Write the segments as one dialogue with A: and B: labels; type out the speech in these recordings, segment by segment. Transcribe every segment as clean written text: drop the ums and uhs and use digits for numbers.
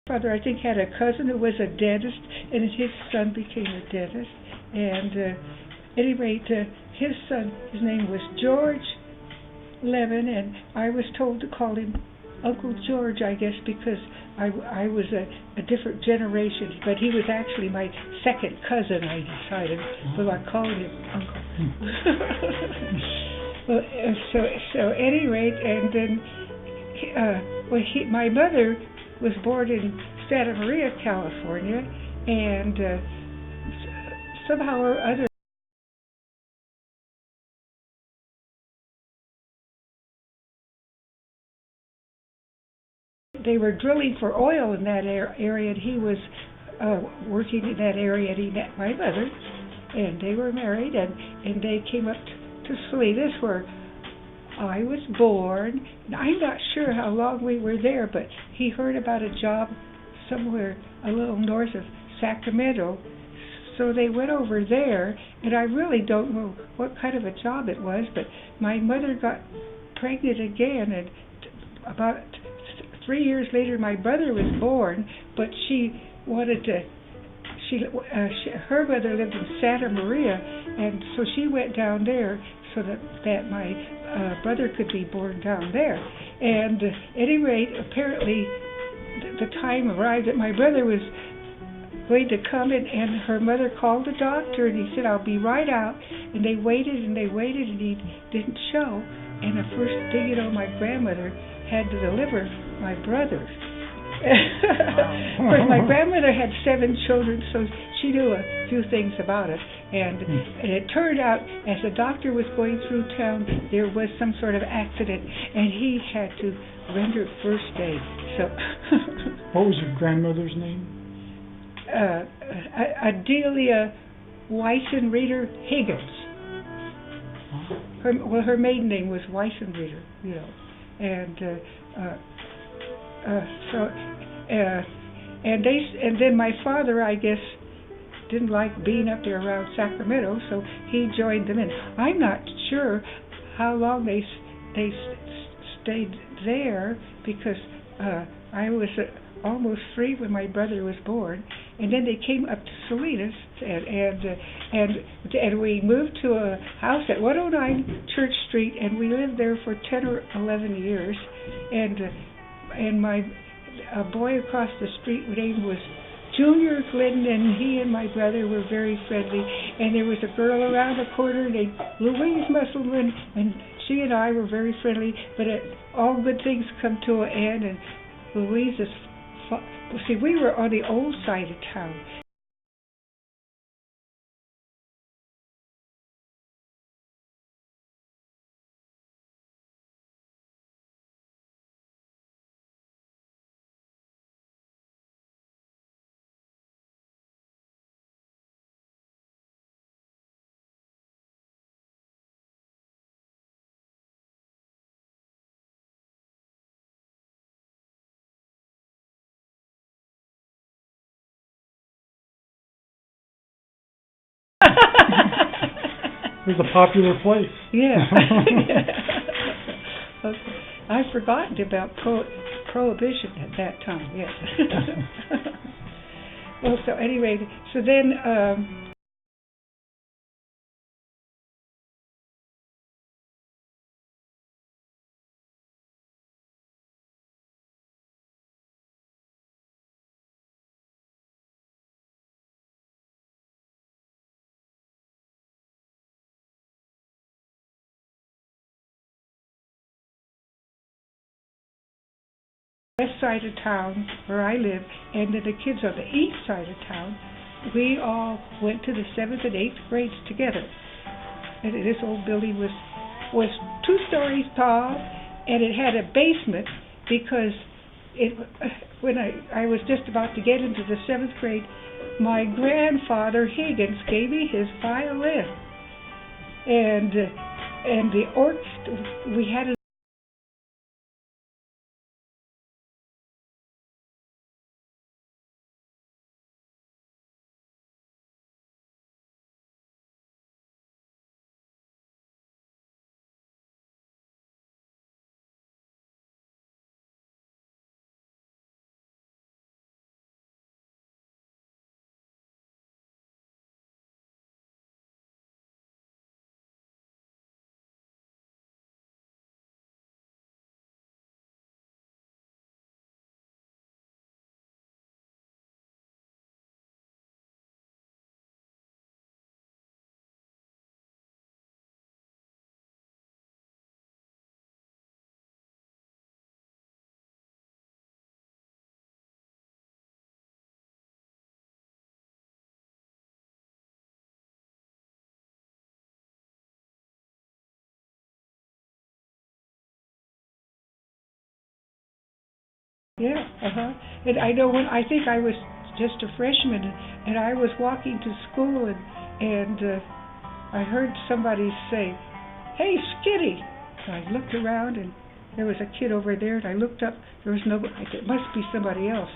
A: Father, I think, had a cousin who was a dentist, and his son became a dentist. And at any rate, his son, his name was George Levin, and I was told to call him Uncle George, I guess, because I was a different generation, but he was actually my second cousin, I decided, so I called him Uncle. Well, so at any rate, and then my mother was born in Santa Maria, California, and somehow or other they were drilling for oil in that area, and he was working in that area, and he met my mother, and they were married, and they came up to Salinas, where I was born. I'm not sure how long we were there, but he heard about a job somewhere a little north of Sacramento, so they went over there, and I really don't know what kind of a job it was, but my mother got pregnant again, and about 3 years later my brother was born, but she wanted to, her mother lived in Santa Maria, and so she went down there so that my brother could be born down there. And at any rate, apparently the time arrived that my brother was going to come, and her mother called the doctor, and he said, "I'll be right out." And they waited, and he didn't show. And the first thing you know, my grandmother had to deliver my brother. But my grandmother had 7 children, so she knew a few things about it. And it turned out, as the doctor was going through town, there was some sort of accident, and he had to render first aid. So,
B: what was your grandmother's name?
A: Adelia Weissenreeder Higgins. Her maiden name was Weissenreeder, you know, and and then my father, I guess, didn't like being up there around Sacramento, so he joined them. And I'm not sure how long they stayed there, because I was almost 3 when my brother was born, and then they came up to Salinas, and we moved to a house at 109 Church Street, and we lived there for 10 or 11 years, and my boy across the street, his name was Junior Glidden, and he and my brother were very friendly. And there was a girl around the corner named Louise Musselman, and she and I were very friendly, but all good things come to an end, and Louise's see, we were on the old side of town.
B: It was a popular place.
A: Yeah. Okay. I've forgotten about prohibition at that time, yes. Well, so anyway, so then west side of town where I live, and then the kids on the east side of town, we all went to the 7th and 8th grades together. And this old building was 2 stories tall, and it had a basement, because when I was just about to get into the 7th grade, my grandfather Higgins gave me his violin, and the orchestra, we had And I know I think I was just a freshman, and I was walking to school, and I heard somebody say, "Hey, Skitty!" And I looked around, and there was a kid over there, and I looked up. There was nobody. It must be somebody else.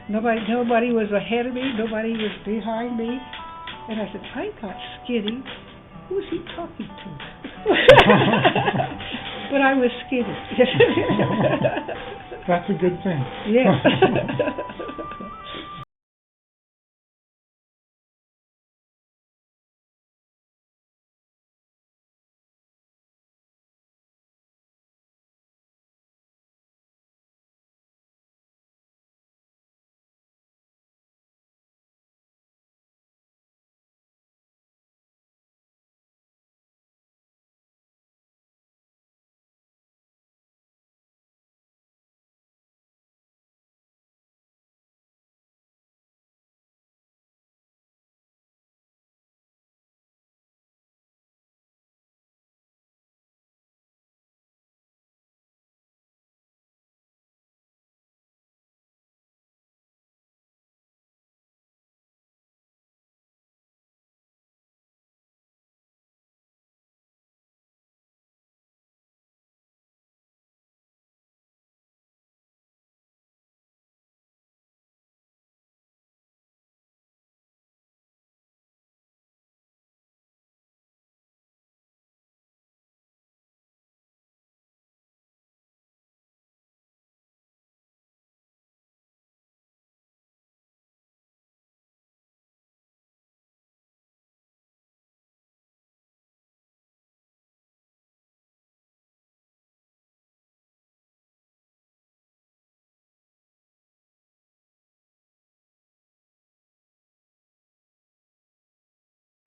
A: Nobody was ahead of me. Nobody was behind me. And I said, "I got Skitty. Who's he talking to?" But I was Skitty.
B: That's a good thing.
A: Yes.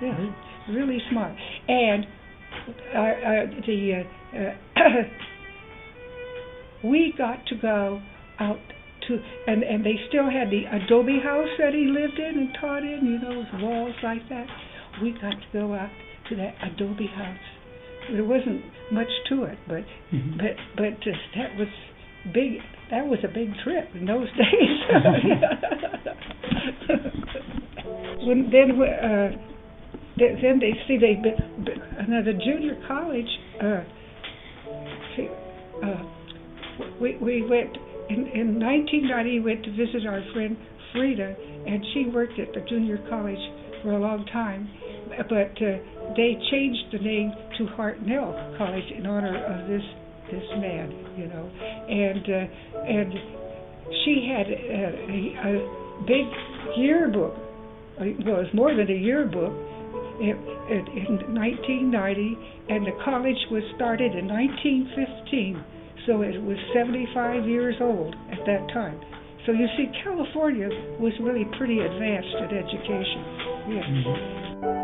A: Yeah, really smart. And we got to go out to, and they still had the adobe house that he lived in and taught in, those walls like that. We got to go out to that adobe house. There wasn't much to it, but that was big. That was a big trip in those days. Then they see another junior college. We went in 1990. We went to visit our friend Frida, and she worked at the junior college for a long time. But they changed the name to Hartnell College in honor of this man, and she had a big yearbook. Well, it was more than a yearbook. In 1990, and the college was started in 1915, so it was 75 years old at that time. So you see, California was really pretty advanced at education. Yes. Mm-hmm.